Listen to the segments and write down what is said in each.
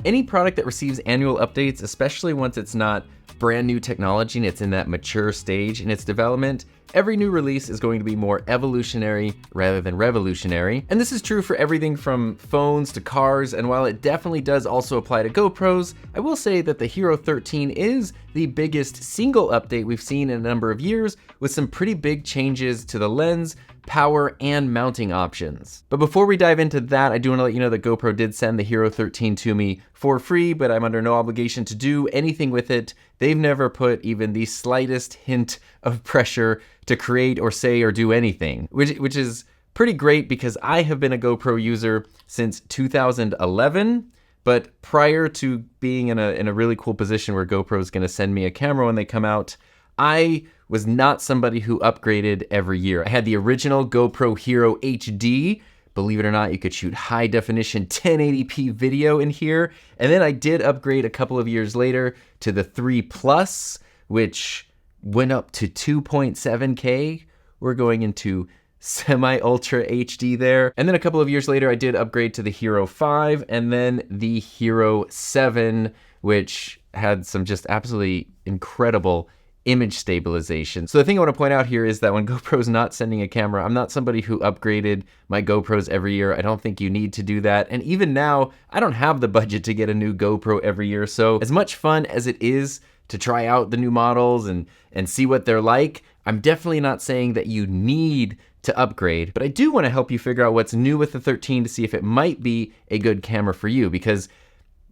Any product that receives annual updates, especially once it's not brand new technology and it's in that mature stage in its development, every new release is going to be more evolutionary rather than revolutionary. And this is true for everything from phones to cars, and while it definitely does also apply to GoPros, I will say that the Hero 13 is the biggest single update we've seen in a number of years, with some pretty big changes to the lens, power, and mounting options. But before we dive into that, I do want to let you know that GoPro did send the Hero 13 to me for free, but I'm under no obligation to do anything with it. They've never put even the slightest hint of pressure to create or say or do anything, which is pretty great because I have been a GoPro user since 2011. But prior to being in a really cool position where GoPro is going to send me a camera when they come out, I was not somebody who upgraded every year. I had the original GoPro Hero HD. Believe it or not, you could shoot high definition 1080p video in here. And then I did upgrade a couple of years later to the 3 Plus, which went up to 2.7K. We're going into semi-ultra HD there. And then a couple of years later, I did upgrade to the Hero 5 and then the Hero 7, which had some just absolutely incredible image stabilization. So the thing I want to point out here is that when GoPro's not sending a camera, I'm not somebody who upgraded my GoPros every year. I don't think you need to do that. And even now, I don't have the budget to get a new GoPro every year. So as much fun as it is to try out the new models and see what they're like, I'm definitely not saying that you need to upgrade, but I do want to help you figure out what's new with the 13 to see if it might be a good camera for you, because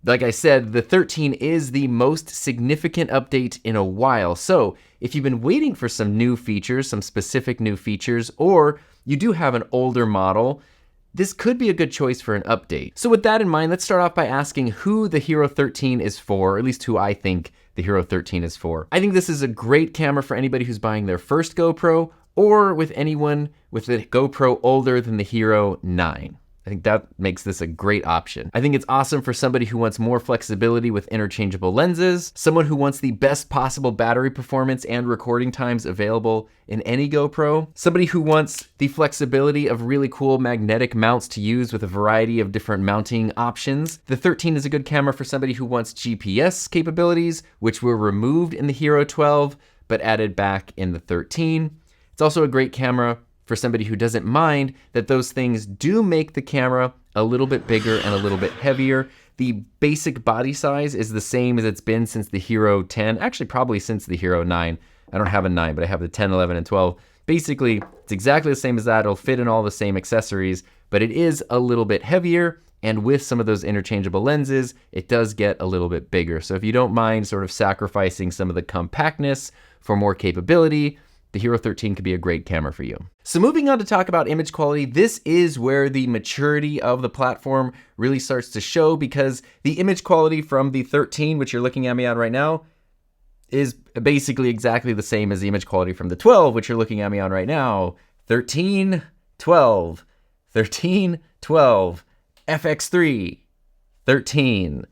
like I said, the 13 is the most significant update in a while. So if you've been waiting for some new features, some specific new features, or you do have an older model, this could be a good choice for an update. So with that in mind, let's start off by asking who the Hero 13 is for, or at least who I think the Hero 13 is for. I think this is a great camera for anybody who's buying their first GoPro, or with anyone with a GoPro older than the Hero 9. I think that makes this a great option. I think it's awesome for somebody who wants more flexibility with interchangeable lenses, someone who wants the best possible battery performance and recording times available in any GoPro, somebody who wants the flexibility of really cool magnetic mounts to use with a variety of different mounting options. The 13 is a good camera for somebody who wants GPS capabilities, which were removed in the Hero 12, but added back in the 13. It's also a great camera for somebody who doesn't mind that those things do make the camera a little bit bigger and a little bit heavier. The basic body size is the same as it's been since the Hero 10, actually probably since the Hero 9. I don't have a 9, but I have the 10, 11, and 12. Basically, it's exactly the same as that. It'll fit in all the same accessories, but it is a little bit heavier, and with some of those interchangeable lenses, it does get a little bit bigger. So if you don't mind sort of sacrificing some of the compactness for more capability, the Hero 13 could be a great camera for you. So moving on to talk about image quality, this is where the maturity of the platform really starts to show, because the image quality from the 13, which you're looking at me on right now, is basically exactly the same as the image quality from the 12, which you're looking at me on right now. 13, 12, 13, 12, FX3, 13.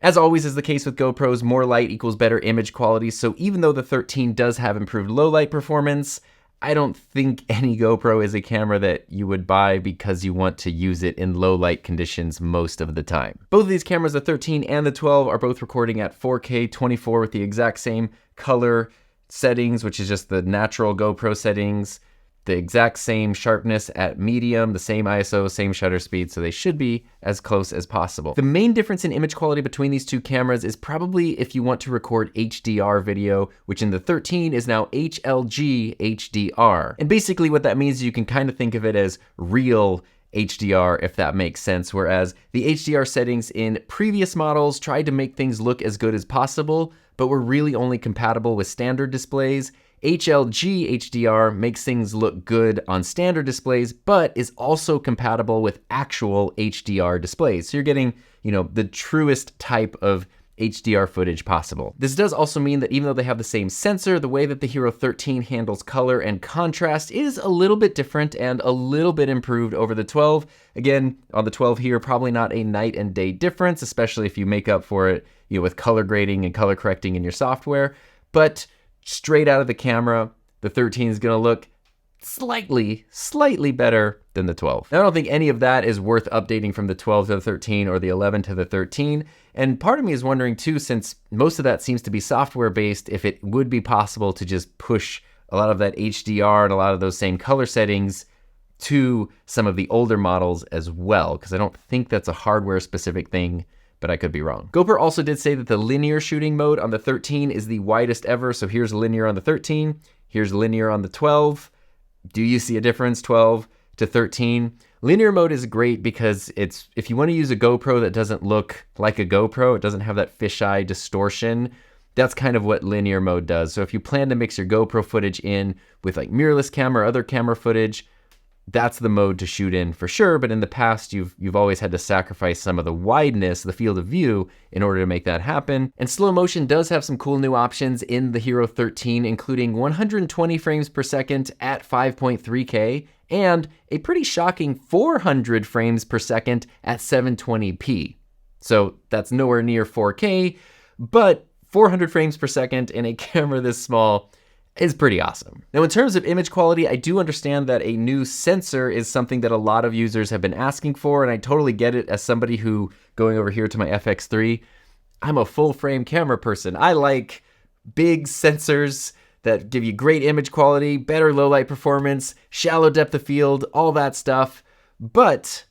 As always is the case with GoPros, more light equals better image quality, so even though the 13 does have improved low light performance, I don't think any GoPro is a camera that you would buy because you want to use it in low light conditions most of the time. Both of these cameras, the 13 and the 12, are both recording at 4K 24 with the exact same color settings, which is just the natural GoPro settings, the exact same sharpness at medium, the same ISO, same shutter speed, so they should be as close as possible. The main difference in image quality between these two cameras is probably if you want to record HDR video, which in the 13 is now HLG HDR. And basically what that means is you can kind of think of it as real HDR, if that makes sense, whereas the HDR settings in previous models tried to make things look as good as possible, but were really only compatible with standard displays. HLG HDR makes things look good on standard displays, but is also compatible with actual HDR displays. So you're getting, the truest type of HDR footage possible. This does also mean that even though they have the same sensor, the way that the Hero 13 handles color and contrast is a little bit different and a little bit improved over the 12. Again, on the 12 here, probably not a night and day difference, especially if you make up for it, with color grading and color correcting in your software. But straight out of the camera, the 13 is going to look slightly better than the 12. Now, I don't think any of that is worth updating from the 12 to the 13 or the 11 to the 13. And part of me is wondering too, since most of that seems to be software based, if it would be possible to just push a lot of that HDR and a lot of those same color settings to some of the older models as well, because I don't think that's a hardware specific thing, but I could be wrong. GoPro also did say that the linear shooting mode on the 13 is the widest ever. So here's linear on the 13, here's linear on the 12. Do you see a difference, 12 to 13? Linear mode is great because it's, if you want to use a GoPro that doesn't look like a GoPro, it doesn't have that fisheye distortion, that's kind of what linear mode does. So if you plan to mix your GoPro footage in with like mirrorless camera or other camera footage, that's the mode to shoot in for sure. But in the past, you've always had to sacrifice some of the wideness, the field of view, in order to make that happen. And slow motion does have some cool new options in the Hero 13, including 120 frames per second at 5.3K and a pretty shocking 400 frames per second at 720p. So that's nowhere near 4K, but 400 frames per second in a camera this small is pretty awesome. Now, in terms of image quality, I do understand that a new sensor is something that a lot of users have been asking for, and I totally get it as somebody who, going over here to my FX3, I'm a full frame camera person. I like big sensors that give you great image quality, better low light performance, shallow depth of field, all that stuff. But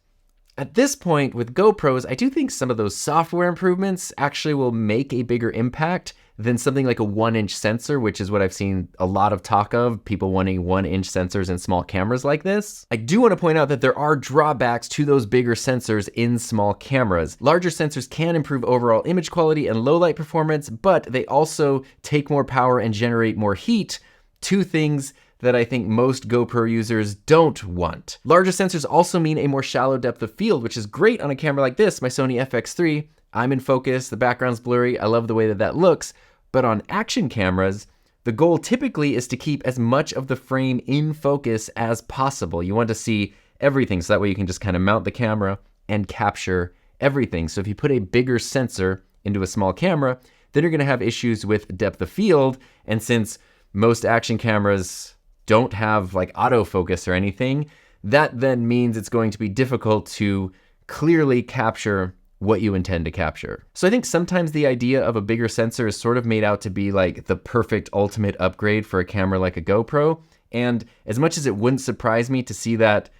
at this point with GoPros, I do think some of those software improvements actually will make a bigger impact than something like a 1-inch sensor, which is what I've seen a lot of talk of, people wanting 1-inch sensors in small cameras like this. I do want to point out that there are drawbacks to those bigger sensors in small cameras. Larger sensors can improve overall image quality and low light performance, but they also take more power and generate more heat, two things that I think most GoPro users don't want. Larger sensors also mean a more shallow depth of field, which is great on a camera like this, my Sony FX3. I'm in focus, the background's blurry, I love the way that that looks. But on action cameras, the goal typically is to keep as much of the frame in focus as possible. You want to see everything, so that way you can just kind of mount the camera and capture everything. So if you put a bigger sensor into a small camera, then you're gonna have issues with depth of field. And since most action cameras don't have like autofocus or anything, that then means it's going to be difficult to clearly capture what you intend to capture. So I think sometimes the idea of a bigger sensor is sort of made out to be like the perfect ultimate upgrade for a camera like a GoPro. And as much as it wouldn't surprise me to see that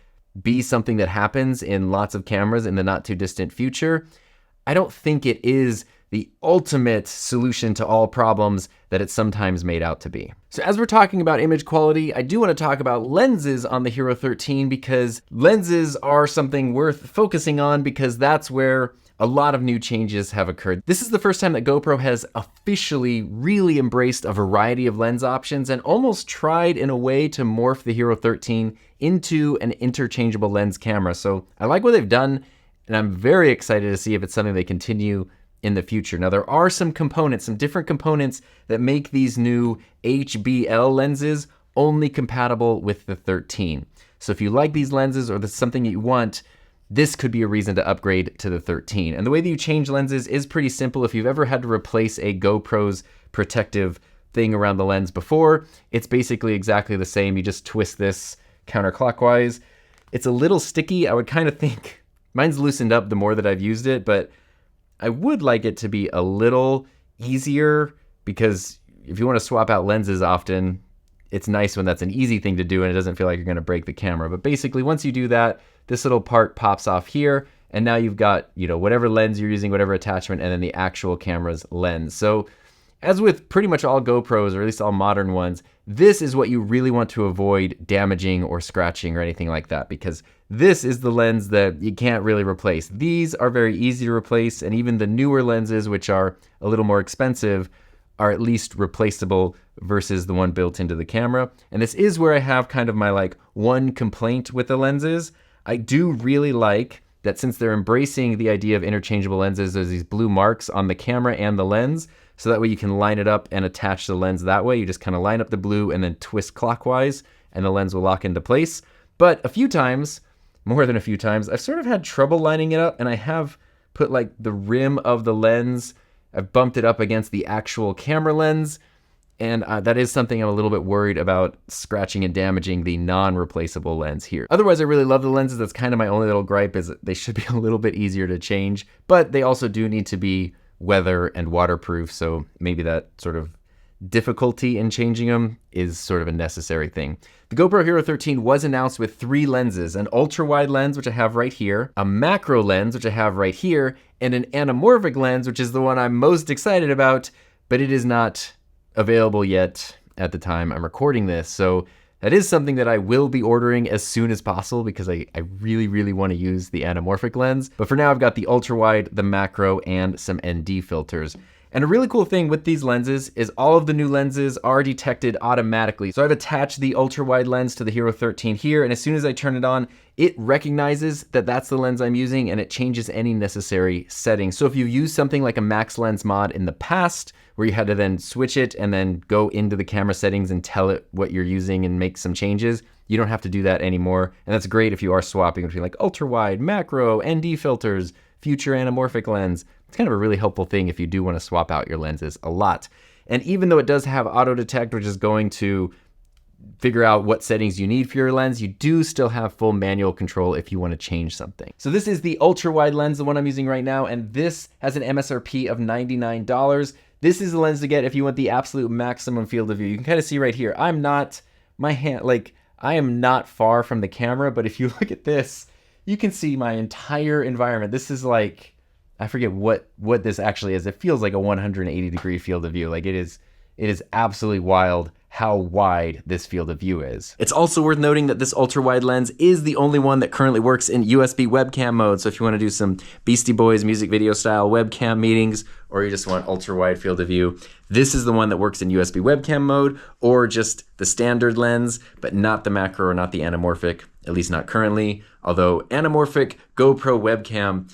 be something that happens in lots of cameras in the not too distant future, I don't think it is the ultimate solution to all problems that it's sometimes made out to be. So as we're talking about image quality, I do want to talk about lenses on the Hero 13, because lenses are something worth focusing on, because that's where a lot of new changes have occurred. This is the first time that GoPro has officially really embraced a variety of lens options and almost tried in a way to morph the Hero 13 into an interchangeable lens camera. So I like what they've done, and I'm very excited to see if it's something they continue in the future. Now, there are some components, some different components that make these new HBL lenses only compatible with the 13. So if you like these lenses or this is something that you want, this could be a reason to upgrade to the 13. And the way that you change lenses is pretty simple. If you've ever had to replace a GoPro's protective thing around the lens before, it's basically exactly the same. You just twist this counterclockwise. It's a little sticky. I would kind of think, mine's loosened up the more that I've used it, but I would like it to be a little easier, because if you want to swap out lenses often, it's nice when that's an easy thing to do and it doesn't feel like you're going to break the camera. But basically, once you do that, this little part pops off here, and now you've got, you know, whatever lens you're using, whatever attachment, and then the actual camera's lens. So as with pretty much all GoPros, or at least all modern ones, this is what you really want to avoid damaging or scratching or anything like that, because this is the lens that you can't really replace. These are very easy to replace, and even the newer lenses, which are a little more expensive, are at least replaceable versus the one built into the camera. And this is where I have kind of my like one complaint with the lenses. I do really like that since they're embracing the idea of interchangeable lenses, there's these blue marks on the camera and the lens, so that way you can line it up and attach the lens that way. You just kind of line up the blue and then twist clockwise, and the lens will lock into place. But a few times, more than a few times, I've sort of had trouble lining it up, and I have put like the rim of the lens, I've bumped it up against the actual camera lens, and that is something I'm a little bit worried about scratching and damaging the non-replaceable lens here. Otherwise, I really love the lenses. That's kind of my only little gripe, is that they should be a little bit easier to change, but they also do need to be weather and waterproof, so maybe that sort of difficulty in changing them is sort of a necessary thing. The GoPro Hero 13 was announced with 3 lenses: an ultra-wide lens, which I have right here, a macro lens, which I have right here, and an anamorphic lens, which is the one I'm most excited about, but it is not available yet at the time I'm recording this. So that is something that I will be ordering as soon as possible, because I really, really want to use the anamorphic lens. But for now, I've got the ultra-wide, the macro, and some ND filters. And a really cool thing with these lenses is all of the new lenses are detected automatically. So I've attached the ultra-wide lens to the Hero 13 here, and as soon as I turn it on, it recognizes that that's the lens I'm using, and it changes any necessary settings. So if you use something like a max lens mod in the past, where you had to then switch it and then go into the camera settings and tell it what you're using and make some changes, you don't have to do that anymore. And that's great if you are swapping between like ultra-wide, macro, ND filters, future anamorphic lens. It's kind of a really helpful thing if you do want to swap out your lenses a lot. And even though it does have auto detect, which is going to figure out what settings you need for your lens, you do still have full manual control if you want to change something. So this is the ultra wide lens, the one I'm using right now, and this has an MSRP of $99. This is the lens to get if you want the absolute maximum field of view. You can kind of see right here, I am not far from the camera, but if you look at this, you can see my entire environment. This is like, I forget what this actually is. It feels like a 180-degree field of view. Like it is absolutely wild how wide this field of view is. It's also worth noting that this ultra-wide lens is the only one that currently works in USB webcam mode. So if you want to do some Beastie Boys music video style webcam meetings, or you just want ultra-wide field of view, this is the one that works in USB webcam mode, or just the standard lens, but not the macro or not the anamorphic, at least not currently. Although anamorphic GoPro webcam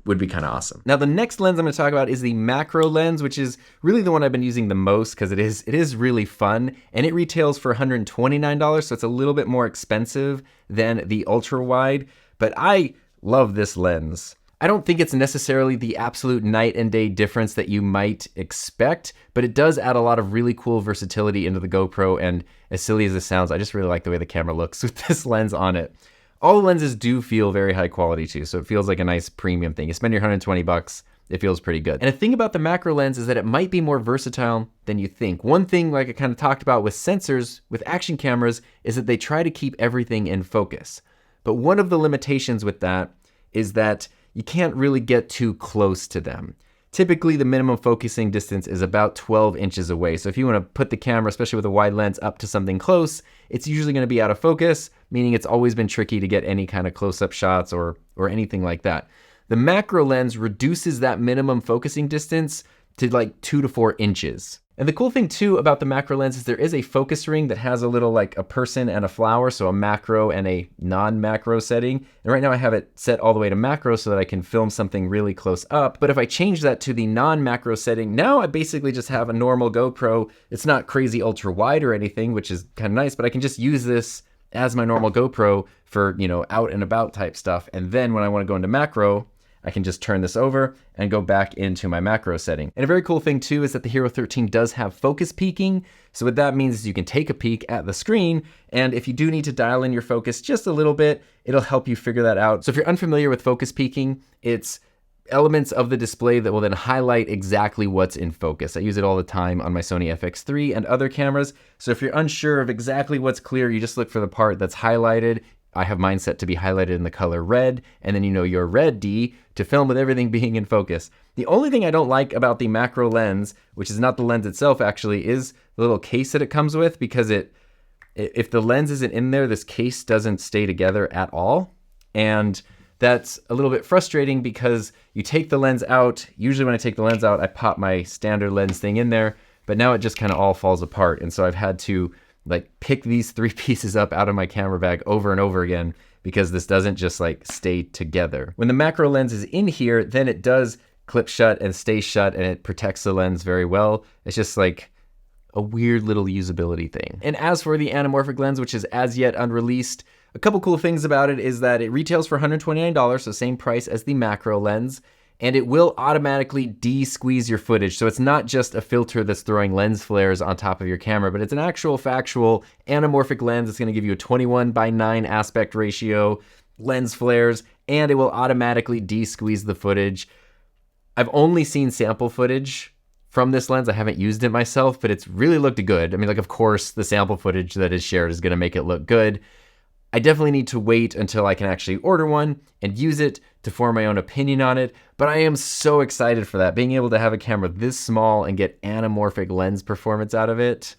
would be kind of awesome. Now the next lens I'm going to talk about is the macro lens, which is really the one I've been using the most because it is really fun, and it retails for $129, so it's a little bit more expensive than the ultra wide, but I love this lens. I don't think it's necessarily the absolute night and day difference that you might expect, but it does add a lot of really cool versatility into the GoPro, and as silly as this sounds, I just really like the way the camera looks with this lens on it. All the lenses do feel very high quality too, so it feels like a nice premium thing. You spend your $120, it feels pretty good. And the thing about the macro lens is that it might be more versatile than you think. One thing, like I kind of talked about with sensors, with action cameras, is that they try to keep everything in focus. But one of the limitations with that is that you can't really get too close to them. Typically, the minimum focusing distance is about 12 inches away. So if you want to put the camera, especially with a wide lens, up to something close, it's usually going to be out of focus, meaning it's always been tricky to get any kind of close-up shots or anything like that. The macro lens reduces that minimum focusing distance to like 2 to 4 inches. And the cool thing too about the macro lens is there is a focus ring that has a little like a person and a flower, so a macro and a non-macro setting. And right now I have it set all the way to macro so that I can film something really close up. But if I change that to the non-macro setting, now I basically just have a normal GoPro. It's not crazy ultra wide or anything, which is kind of nice, but I can just use this as my normal GoPro for, you know, out and about type stuff. And then when I want to go into macro, I can just turn this over and go back into my macro setting. And a very cool thing too is that the Hero 13 does have focus peaking. So what that means is you can take a peek at the screen, and if you do need to dial in your focus just a little bit, it'll help you figure that out. So if you're unfamiliar with focus peaking, it's elements of the display that will then highlight exactly what's in focus. I use it all the time on my Sony FX3 and other cameras. So if you're unsure of exactly what's clear, you just look for the part that's highlighted. I have mine set to be highlighted in the color red, and then you know your red D to film with everything being in focus. The only thing I don't like about the macro lens, which is not the lens itself actually, is the little case that it comes with, because if the lens isn't in there, this case doesn't stay together at all. And that's a little bit frustrating because you take the lens out. Usually when I take the lens out, I pop my standard lens thing in there, but now it just kind of all falls apart. And so I've had to like pick these 3 pieces up out of my camera bag over and over again because this doesn't just like stay together. When the macro lens is in here, then it does clip shut and stay shut, and it protects the lens very well. It's just like a weird little usability thing. And as for the anamorphic lens, which is as yet unreleased, a couple cool things about it is that it retails for $129, so same price as the macro lens. and it will automatically de-squeeze your footage. So it's not just a filter that's throwing lens flares on top of your camera, but it's an actual factual anamorphic lens. It's gonna give you a 21:9 aspect ratio, lens flares, and it will automatically de-squeeze the footage. I've only seen sample footage from this lens. I haven't used it myself, but it's really looked good. I mean, like, of course, the sample footage that is shared is gonna make it look good. I definitely need to wait until I can actually order one and use it to form my own opinion on it, but I am so excited for that. Being able to have a camera this small and get anamorphic lens performance out of it,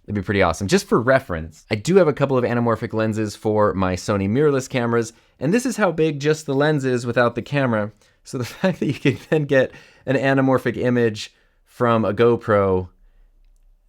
it'd be pretty awesome. Just for reference, I do have a couple of anamorphic lenses for my Sony mirrorless cameras, and this is how big just the lens is without the camera. So the fact that you can then get an anamorphic image from a GoPro,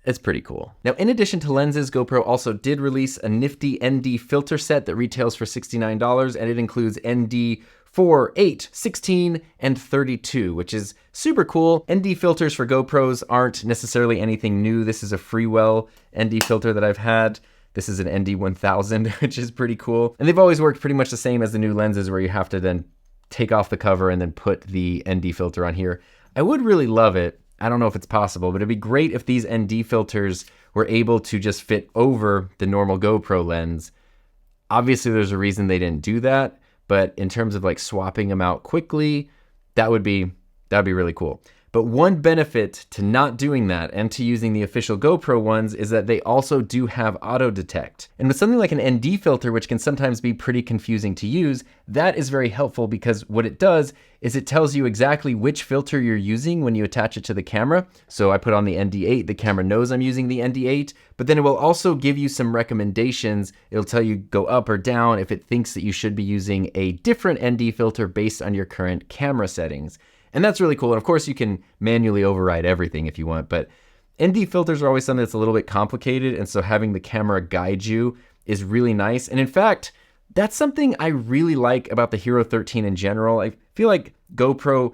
it's pretty cool. Now, in addition to lenses, GoPro also did release a nifty ND filter set that retails for $69, and it includes ND 4, 8, 16, and 32, which is super cool. ND filters for GoPros aren't necessarily anything new. This is a Freewell ND filter that I've had. This is an ND 1000, which is pretty cool. And they've always worked pretty much the same as the new lenses, where you have to then take off the cover and then put the ND filter on here. I would really love it. I don't know if it's possible, but it'd be great if these ND filters were able to just fit over the normal GoPro lens. Obviously, there's a reason they didn't do that, but in terms of like swapping them out quickly, that'd be really cool. But one benefit to not doing that and to using the official GoPro ones is that they also do have auto detect. And with something like an ND filter, which can sometimes be pretty confusing to use, that is very helpful, because what it does is it tells you exactly which filter you're using when you attach it to the camera. So I put on the ND8, the camera knows I'm using the ND8, but then it will also give you some recommendations. It'll tell you go up or down if it thinks that you should be using a different ND filter based on your current camera settings. And that's really cool. And of course, you can manually override everything if you want, but ND filters are always something that's a little bit complicated. And so having the camera guide you is really nice. And in fact, that's something I really like about the Hero 13 in general. I feel like GoPro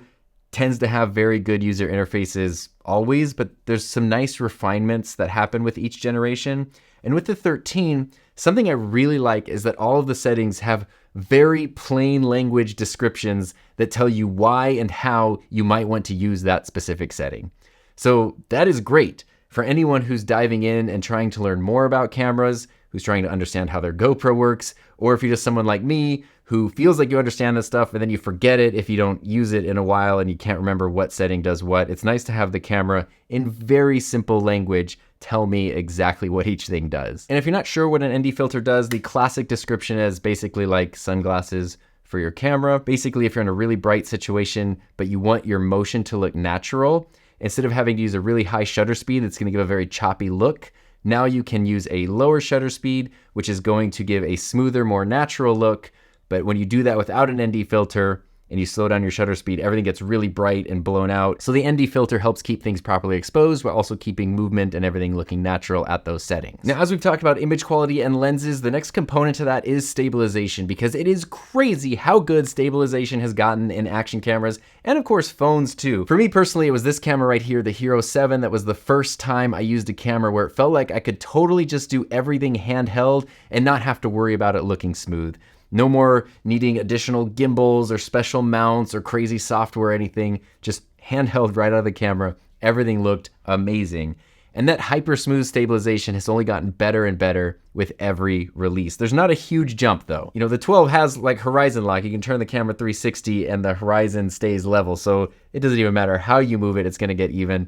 tends to have very good user interfaces always, but there's some nice refinements that happen with each generation. And with the 13, something I really like is that all of the settings have very plain language descriptions that tell you why and how you might want to use that specific setting. So that is great for anyone who's diving in and trying to learn more about cameras, who's trying to understand how their GoPro works, or if you're just someone like me who feels like you understand this stuff and then you forget it if you don't use it in a while and you can't remember what setting does what. It's nice to have the camera in very simple language tell me exactly what each thing does. And if you're not sure what an ND filter does, the classic description is basically like sunglasses for your camera. Basically, if you're in a really bright situation, but you want your motion to look natural, instead of having to use a really high shutter speed that's gonna give a very choppy look, now you can use a lower shutter speed, which is going to give a smoother, more natural look. But when you do that without an ND filter and you slow down your shutter speed, everything gets really bright and blown out. So the ND filter helps keep things properly exposed while also keeping movement and everything looking natural at those settings. Now, as we've talked about image quality and lenses, the next component to that is stabilization, because it is crazy how good stabilization has gotten in action cameras and of course phones too. For me personally, it was this camera right here, the Hero 7, that was the first time I used a camera where it felt like I could totally just do everything handheld and not have to worry about it looking smooth. No more needing additional gimbals or special mounts or crazy software or anything, just handheld right out of the camera. Everything looked amazing. And that hyper smooth stabilization has only gotten better and better with every release. There's not a huge jump though. You know, the 12 has like horizon lock. You can turn the camera 360 and the horizon stays level. So it doesn't even matter how you move it, it's gonna get even.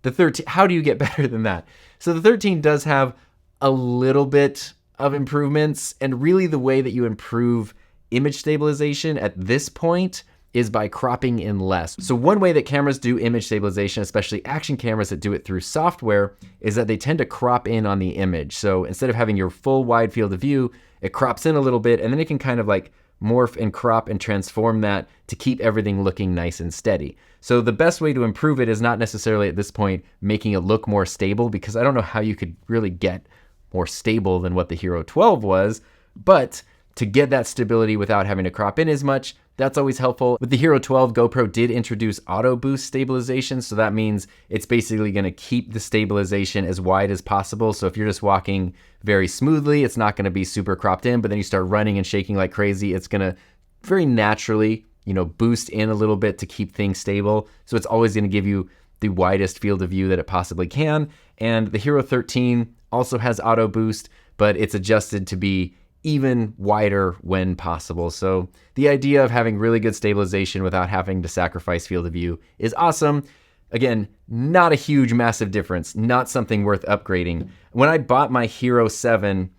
The 13, how do you get better than that? So the 13 does have a little bit of improvements, and really the way that you improve image stabilization at this point is by cropping in less. So one way that cameras do image stabilization, especially action cameras that do it through software, is that they tend to crop in on the image. So instead of having your full wide field of view, it crops in a little bit, and then it can kind of like morph and crop and transform that to keep everything looking nice and steady. So the best way to improve it is not necessarily at this point making it look more stable, because I don't know how you could really get more stable than what the Hero 12 was, but to get that stability without having to crop in as much, that's always helpful. With the Hero 12, GoPro did introduce auto boost stabilization, so that means it's basically gonna keep the stabilization as wide as possible. So if you're just walking very smoothly, it's not gonna be super cropped in, but then you start running and shaking like crazy, it's gonna very naturally, boost in a little bit to keep things stable. So it's always going to give you the widest field of view that it possibly can. And the Hero 13 also has auto boost, but it's adjusted to be even wider when possible. So the idea of having really good stabilization without having to sacrifice field of view is awesome. Again, not a huge, massive difference, not something worth upgrading. When I bought my Hero 7,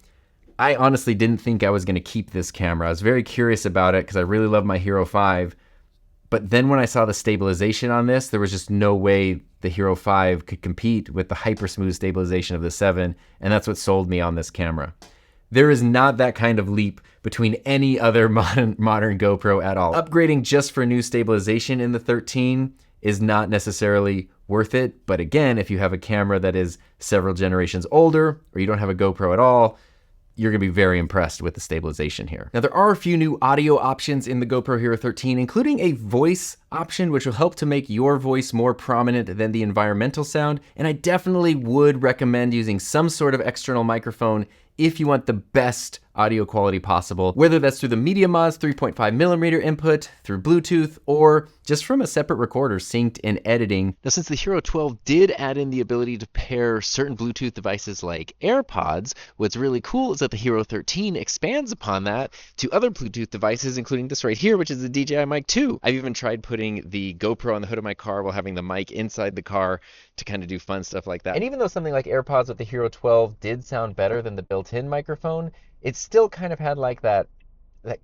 I honestly didn't think I was going to keep this camera. I was very curious about it because I really love my Hero 5. But then when I saw the stabilization on this, there was just no way the Hero 5 could compete with the hyper smooth stabilization of the 7, and that's what sold me on this camera. There is not that kind of leap between any other modern GoPro at all. Upgrading just for new stabilization in the 13 is not necessarily worth it, but again, if you have a camera that is several generations older, or you don't have a GoPro at all, you're gonna be very impressed with the stabilization here. Now, there are a few new audio options in the GoPro Hero 13, including a voice option, which will help to make your voice more prominent than the environmental sound. And I definitely would recommend using some sort of external microphone if you want the best audio quality possible, whether that's through the Media Mods 3.5mm input, through Bluetooth, or just from a separate recorder synced in editing. Now, since the Hero 12 did add in the ability to pair certain Bluetooth devices like AirPods, what's really cool is that the Hero 13 expands upon that to other Bluetooth devices, including this right here, which is the DJI Mic 2. I've even tried putting the GoPro on the hood of my car while having the mic inside the car to kind of do fun stuff like that. And even though something like AirPods with the Hero 12 did sound better than the built-in microphone, it still kind of had like that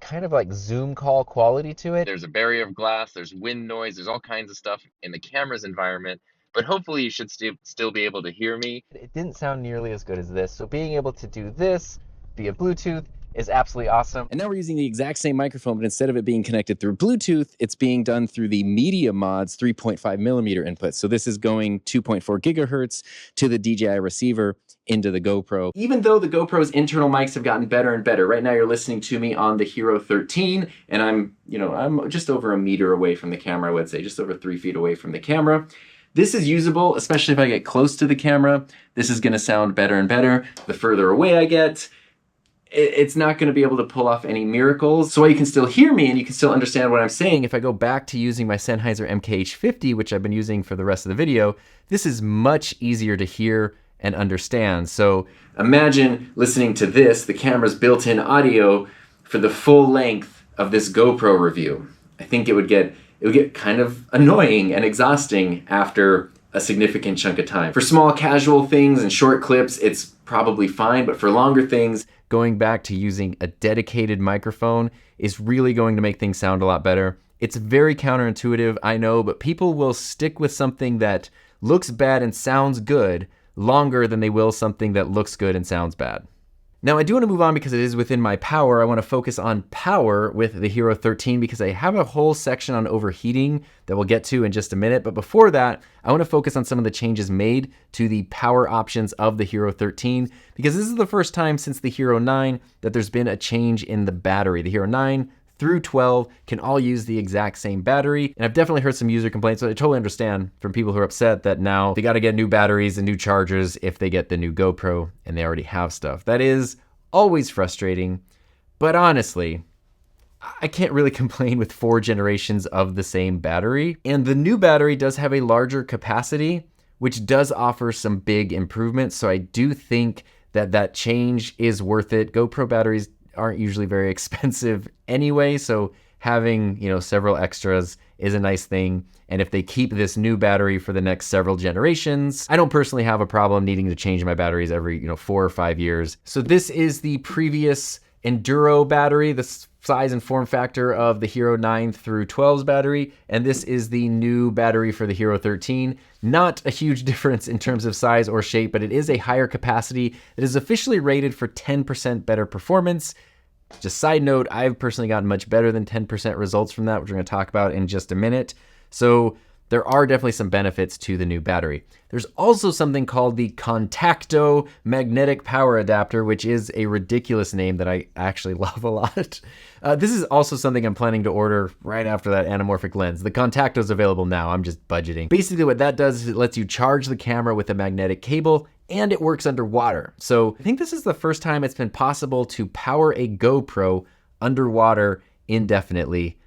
kind of like Zoom call quality to it. There's a barrier of glass, there's wind noise, there's all kinds of stuff in the camera's environment, but hopefully you should still be able to hear me. It didn't sound nearly as good as this, so being able to do this via Bluetooth is absolutely awesome. And now we're using the exact same microphone, but instead of it being connected through Bluetooth, it's being done through the Media Mods 3.5mm input. So this is going 2.4 gigahertz to the DJI receiver into the GoPro. Even though the GoPro's internal mics have gotten better and better, right now you're listening to me on the Hero 13, and I'm just over a meter away from the camera, I would say, just over 3 feet away from the camera. This is usable, especially if I get close to the camera. This is gonna sound better and better the further away I get. It's not going to be able to pull off any miracles. So while you can still hear me and you can still understand what I'm saying, if I go back to using my Sennheiser MKH50, which I've been using for the rest of the video, this is much easier to hear and understand. So imagine listening to this, the camera's built-in audio, for the full length of this GoPro review. I think it would get kind of annoying and exhausting after a significant chunk of time. For small casual things and short clips, it's probably fine, but for longer things, going back to using a dedicated microphone is really going to make things sound a lot better. It's very counterintuitive, I know, but people will stick with something that looks bad and sounds good longer than they will something that looks good and sounds bad. Now, I do want to move on because it is within my power. I want to focus on power with the Hero 13 because I have a whole section on overheating that we'll get to in just a minute. But before that, I want to focus on some of the changes made to the power options of the Hero 13 because this is the first time since the Hero 9 that there's been a change in the battery. The Hero 9 through 12 can all use the exact same battery. And I've definitely heard some user complaints, so I totally understand from people who are upset that now they got to get new batteries and new chargers if they get the new GoPro and they already have stuff. That is always frustrating, but honestly, I can't really complain with 4 generations of the same battery. And the new battery does have a larger capacity, which does offer some big improvements. So I do think that that change is worth it. GoPro batteries aren't usually very expensive anyway, so having, several extras is a nice thing. And if they keep this new battery for the next several generations, I don't personally have a problem needing to change my batteries every, 4 or 5 years. So this is the previous Enduro battery, the size and form factor of the Hero 9 through 12's battery, and this is the new battery for the Hero 13. Not a huge difference in terms of size or shape, but it is a higher capacity that is officially rated for 10% better performance. Just side note, I've personally gotten much better than 10% results from that, which we're going to talk about in just a minute. So there are definitely some benefits to the new battery. There's also something called the Contacto Magnetic Power Adapter, which is a ridiculous name that I actually love a lot. This is also something I'm planning to order right after that Anamorphic Lens. The Contacto is available now, I'm just budgeting. Basically what that does is it lets you charge the camera with a magnetic cable and it works underwater. So I think this is the first time it's been possible to power a GoPro underwater indefinitely.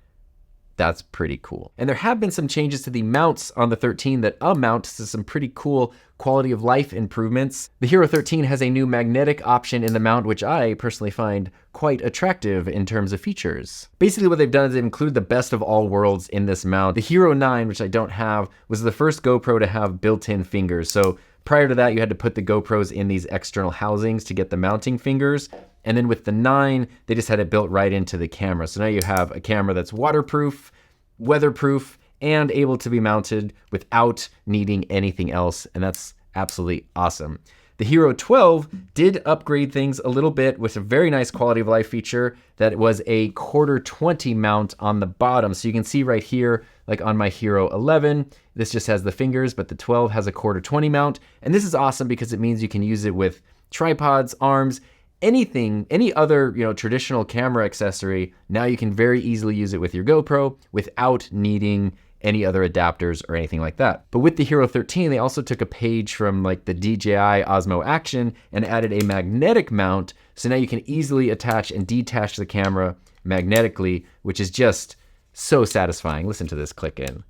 that's pretty cool. And there have been some changes to the mounts on the 13 that amount to some pretty cool quality of life improvements. The Hero 13 has a new magnetic option in the mount, which I personally find quite attractive in terms of features. Basically what they've done is they've included the best of all worlds in this mount. The Hero 9, which I don't have, was the first GoPro to have built-in fingers. So prior to that, you had to put the GoPros in these external housings to get the mounting fingers. And then with the 9, they just had it built right into the camera. So now you have a camera that's waterproof, weatherproof, and able to be mounted without needing anything else. And that's absolutely awesome. The Hero 12 did upgrade things a little bit with a very nice quality of life feature that was a 1/4-20 mount on the bottom. So you can see right here, like on my Hero 11, this just has the fingers, but the 12 has a 1/4-20 mount. And this is awesome because it means you can use it with tripods, arms, anything, any other, traditional camera accessory. Now you can very easily use it with your GoPro without needing any other adapters or anything like that. But with the Hero 13, they also took a page from like the DJI Osmo Action and added a magnetic mount. So now you can easily attach and detach the camera magnetically, which is just so satisfying. Listen to this click in.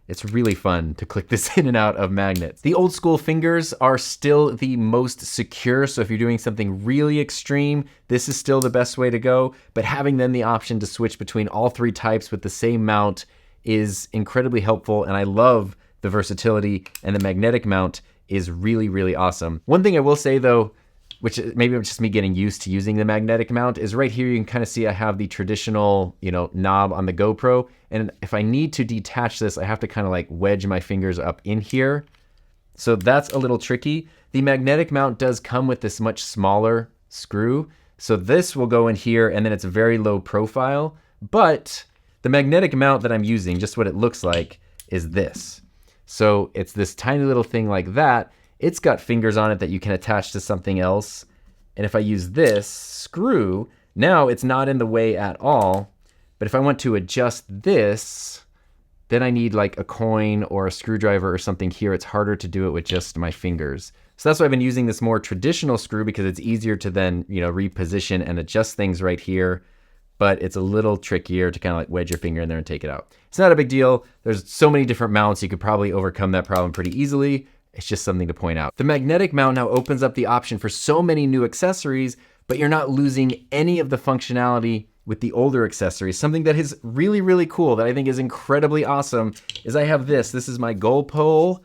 It's really fun to click this in and out of magnets. The old school fingers are still the most secure, so if you're doing something really extreme, this is still the best way to go, but having then the option to switch between all 3 types with the same mount is incredibly helpful, and I love the versatility, and the magnetic mount is really, really awesome. One thing I will say though, which maybe it's just me getting used to using the magnetic mount, is right here you can kind of see I have the traditional, knob on the GoPro. And if I need to detach this, I have to kind of like wedge my fingers up in here. So that's a little tricky. The magnetic mount does come with this much smaller screw. So this will go in here and then it's a very low profile. But the magnetic mount that I'm using, just what it looks like, is this. So it's this tiny little thing like that. It's got fingers on it that you can attach to something else. And if I use this screw, now it's not in the way at all. But if I want to adjust this, then I need like a coin or a screwdriver or something here. It's harder to do it with just my fingers. So that's why I've been using this more traditional screw, because it's easier to then, reposition and adjust things right here. But it's a little trickier to kind of like wedge your finger in there and take it out. It's not a big deal. There's so many different mounts. You could probably overcome that problem pretty easily. It's just something to point out. The magnetic mount now opens up the option for so many new accessories, but you're not losing any of the functionality with the older accessories. Something that is really, really cool that I think is incredibly awesome is I have this. This is my GoPro.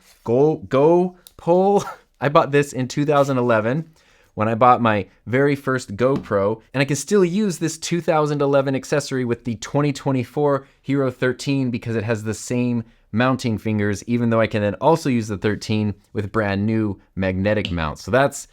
I bought this in 2011 when I bought my very first GoPro, and I can still use this 2011 accessory with the 2024 Hero 13 because it has the same mounting fingers, even though I can then also use the 13 with brand new magnetic mounts. So that's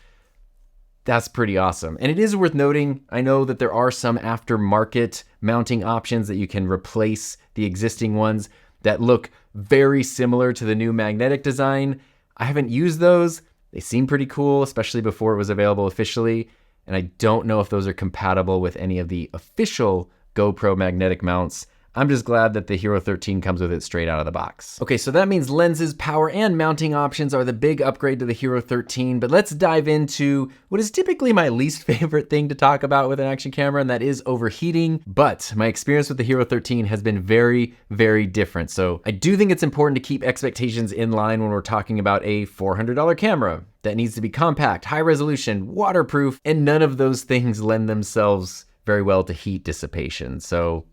pretty awesome. And it is worth noting, I know that there are some aftermarket mounting options that you can replace the existing ones that look very similar to the new magnetic design. I haven't used those. They seem pretty cool, especially before it was available officially. And I don't know if those are compatible with any of the official GoPro magnetic mounts. I'm just glad that the Hero 13 comes with it straight out of the box. Okay, so that means lenses, power, and mounting options are the big upgrade to the Hero 13, but let's dive into what is typically my least favorite thing to talk about with an action camera, and that is overheating. But my experience with the Hero 13 has been very, very different. So I do think it's important to keep expectations in line when we're talking about a $400 camera that needs to be compact, high resolution, waterproof, and none of those things lend themselves very well to heat dissipation. So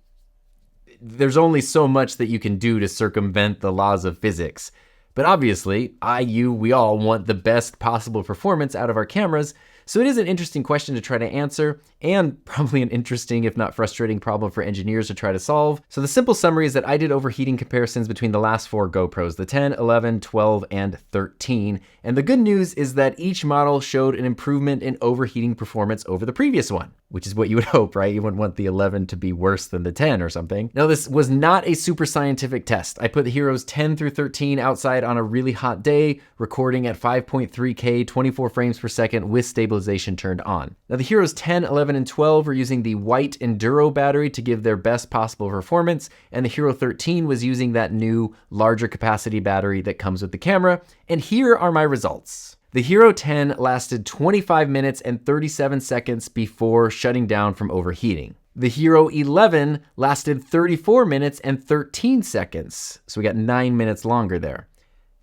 there's only so much that you can do to circumvent the laws of physics. But obviously, we all want the best possible performance out of our cameras, so it is an interesting question to try to answer, and probably an interesting, if not frustrating, problem for engineers to try to solve. So the simple summary is that I did overheating comparisons between the last 4 GoPros, the 10, 11, 12, and 13, and the good news is that each model showed an improvement in overheating performance over the previous one, which is what you would hope, right? You wouldn't want the 11 to be worse than the 10 or something. Now, this was not a super scientific test. I put the Heroes 10 through 13 outside on a really hot day, recording at 5.3K, 24 frames per second with stabilization turned on. Now, the Heroes 10, 11, and 12 were using the white Enduro battery to give their best possible performance, and the Hero 13 was using that new, larger capacity battery that comes with the camera, and here are my results. The Hero 10 lasted 25 minutes and 37 seconds before shutting down from overheating. The Hero 11 lasted 34 minutes and 13 seconds, so we got 9 minutes longer there.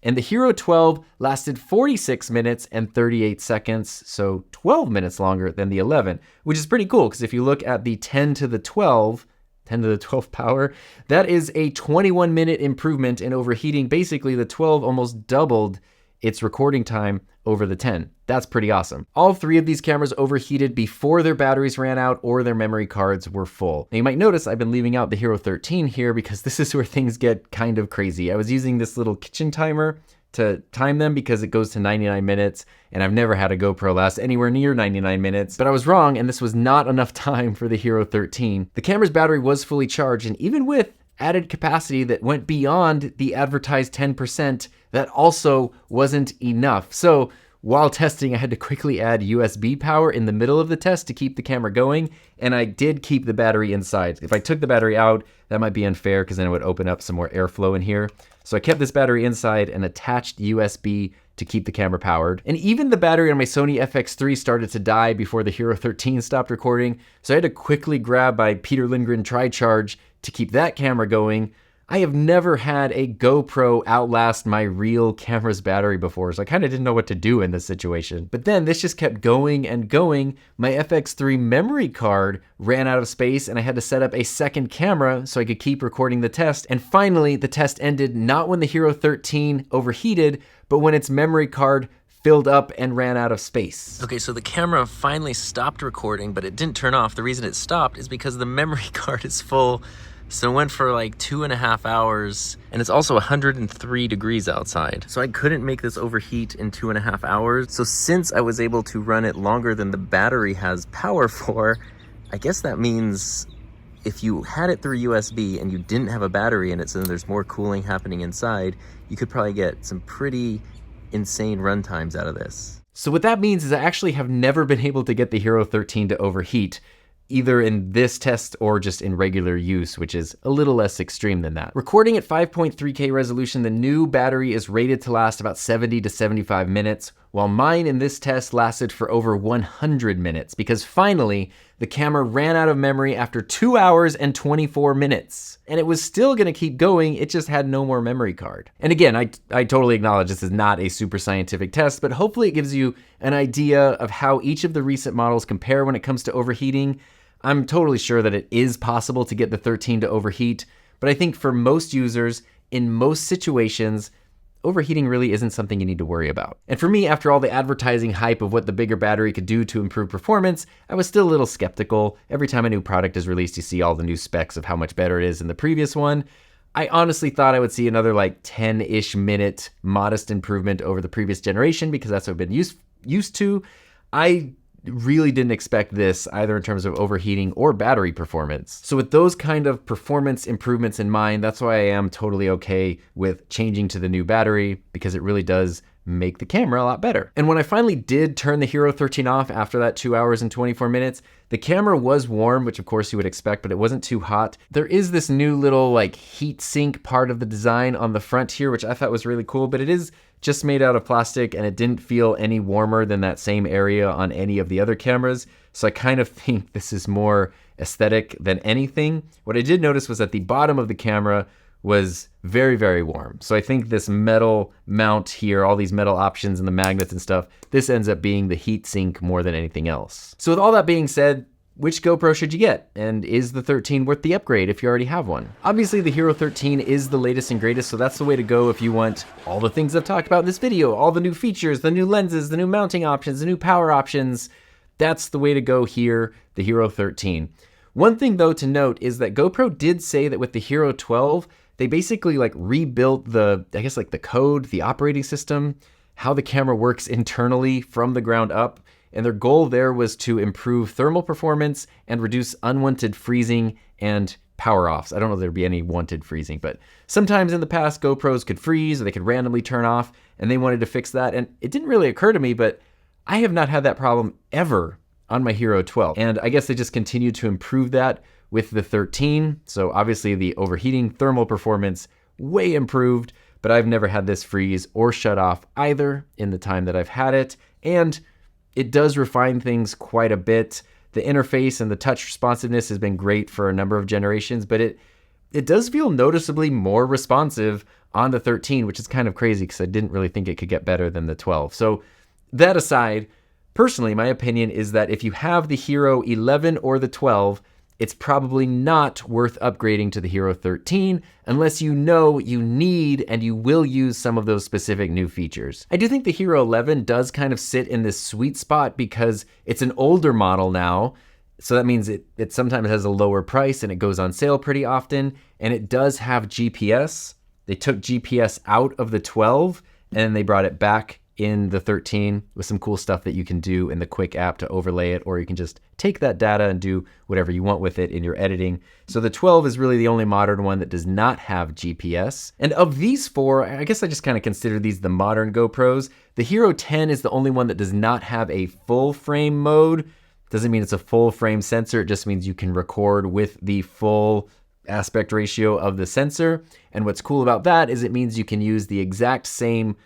And the Hero 12 lasted 46 minutes and 38 seconds, so 12 minutes longer than the 11, which is pretty cool because if you look at the 10 to the 12 power, that is a 21-minute improvement in overheating. Basically, the 12 almost doubled its recording time over the 10. That's pretty awesome. All three of these cameras overheated before their batteries ran out or their memory cards were full. Now you might notice I've been leaving out the Hero 13 here because this is where things get kind of crazy. I was using this little kitchen timer to time them because it goes to 99 minutes and I've never had a GoPro last anywhere near 99 minutes, but I was wrong and this was not enough time for the Hero 13. The camera's battery was fully charged, and even with added capacity that went beyond the advertised 10%, that also wasn't enough. So while testing, I had to quickly add USB power in the middle of the test to keep the camera going, and I did keep the battery inside. If I took the battery out, that might be unfair because then it would open up some more airflow in here. So I kept this battery inside and attached USB to keep the camera powered. And even the battery on my Sony FX3 started to die before the Hero 13 stopped recording, so I had to quickly grab my Peter Lindgren Tri-Charge to keep that camera going. I have never had a GoPro outlast my real camera's battery before, so I kind of didn't know what to do in this situation. But then this just kept going and going. My FX3 memory card ran out of space and I had to set up a second camera so I could keep recording the test. And finally, the test ended not when the Hero 13 overheated, but when its memory card filled up and ran out of space. Okay, so the camera finally stopped recording, but it didn't turn off. The reason it stopped is because the memory card is full. So it went for like 2.5 hours, and it's also 103 degrees outside. So I couldn't make this overheat in 2.5 hours. So since I was able to run it longer than the battery has power for, I guess that means if you had it through USB and you didn't have a battery in it, so then there's more cooling happening inside, you could probably get some pretty insane run times out of this. So what that means is I actually have never been able to get the Hero 13 to overheat, either in this test or just in regular use, which is a little less extreme than that. Recording at 5.3K resolution, the new battery is rated to last about 70 to 75 minutes, while mine in this test lasted for over 100 minutes, because finally, the camera ran out of memory after 2 hours and 24 minutes. And it was still gonna keep going, it just had no more memory card. And again, I totally acknowledge this is not a super scientific test, but hopefully it gives you an idea of how each of the recent models compare when it comes to overheating. I'm totally sure that it is possible to get the 13 to overheat, but I think for most users, in most situations, overheating really isn't something you need to worry about. And for me, after all the advertising hype of what the bigger battery could do to improve performance, I was still a little skeptical. Every time a new product is released, you see all the new specs of how much better it is than the previous one. I honestly thought I would see another like 10-ish minute modest improvement over the previous generation because that's what I've been used to. I really didn't expect this either in terms of overheating or battery performance. So with those kind of performance improvements in mind, that's why I am totally okay with changing to the new battery, because it really does make the camera a lot better. And when I finally did turn the Hero 13 off after that 2 hours and 24 minutes, the camera was warm, which of course you would expect, but it wasn't too hot. There is this new little like heat sink part of the design on the front here, which I thought was really cool, but it is just made out of plastic and it didn't feel any warmer than that same area on any of the other cameras. So I kind of think this is more aesthetic than anything. What I did notice was that the bottom of the camera was very, very warm. So I think this metal mount here, all these metal options and the magnets and stuff, this ends up being the heat sink more than anything else. So with all that being said, which GoPro should you get? And is the 13 worth the upgrade if you already have one? Obviously the Hero 13 is the latest and greatest, so that's the way to go if you want all the things I've talked about in this video, all the new features, the new lenses, the new mounting options, the new power options. That's the way to go here, the Hero 13. One thing though to note is that GoPro did say that with the Hero 12, they basically like rebuilt the, I guess like the code, the operating system, how the camera works internally from the ground up. And their goal there was to improve thermal performance and reduce unwanted freezing and power offs. I don't know if there'd be any wanted freezing, but sometimes in the past GoPros could freeze or they could randomly turn off, and they wanted to fix that. And it didn't really occur to me, but I have not had that problem ever on my Hero 12. And I guess they just continue to improve that with the 13. So obviously the overheating thermal performance way improved, but I've never had this freeze or shut off either in the time that I've had it. And it does refine things quite a bit. The interface and the touch responsiveness has been great for a number of generations, but it does feel noticeably more responsive on the 13, which is kind of crazy because I didn't really think it could get better than the 12. So that aside, personally, my opinion is that if you have the Hero 11 or the 12, it's probably not worth upgrading to the Hero 13 unless you know you need and you will use some of those specific new features. I do think the Hero 11 does kind of sit in this sweet spot because it's an older model now. So that means it sometimes has a lower price and it goes on sale pretty often. And it does have GPS. They took GPS out of the 12 and they brought it back in the 13 with some cool stuff that you can do in the Quick app to overlay it, or you can just take that data and do whatever you want with it in your editing. So the 12 is really the only modern one that does not have GPS. And of these four, I guess I just kind of consider these the modern GoPros. The Hero 10 is the only one that does not have a full frame mode. Doesn't mean it's a full frame sensor, it just means you can record with the full aspect ratio of the sensor. And what's cool about that is it means you can use the exact same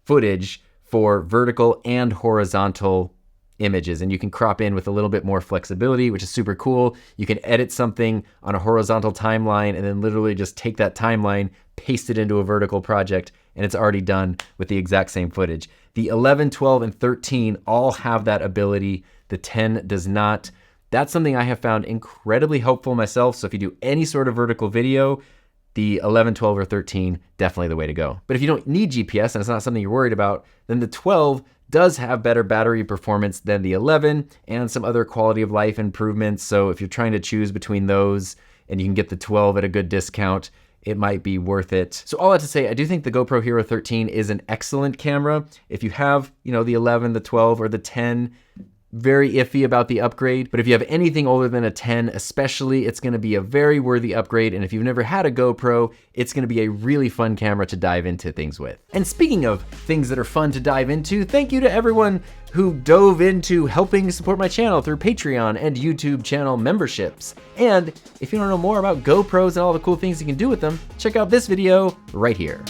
footage for vertical and horizontal images, and you can crop in with a little bit more flexibility, which is super cool. You can edit something on a horizontal timeline and then literally just take that timeline, paste it into a vertical project, and it's already done with the exact same footage. The 11, 12, and 13 all have that ability. The 10 does not. That's something I have found incredibly helpful myself. So if you do any sort of vertical video, the 11, 12, or 13, definitely the way to go. But if you don't need GPS and it's not something you're worried about, then the 12 does have better battery performance than the 11 and some other quality of life improvements. So if you're trying to choose between those and you can get the 12 at a good discount, it might be worth it. So all that to say, I do think the GoPro Hero 13 is an excellent camera. If you have, the 11, the 12, or the 10, very iffy about the upgrade, but if you have anything older than a 10 especially, it's going to be a very worthy upgrade, and if you've never had a GoPro, it's going to be a really fun camera to dive into things with. And speaking of things that are fun to dive into, thank you to everyone who dove into helping support my channel through Patreon and YouTube channel memberships. And if you want to know more about GoPros and all the cool things you can do with them, check out this video right here.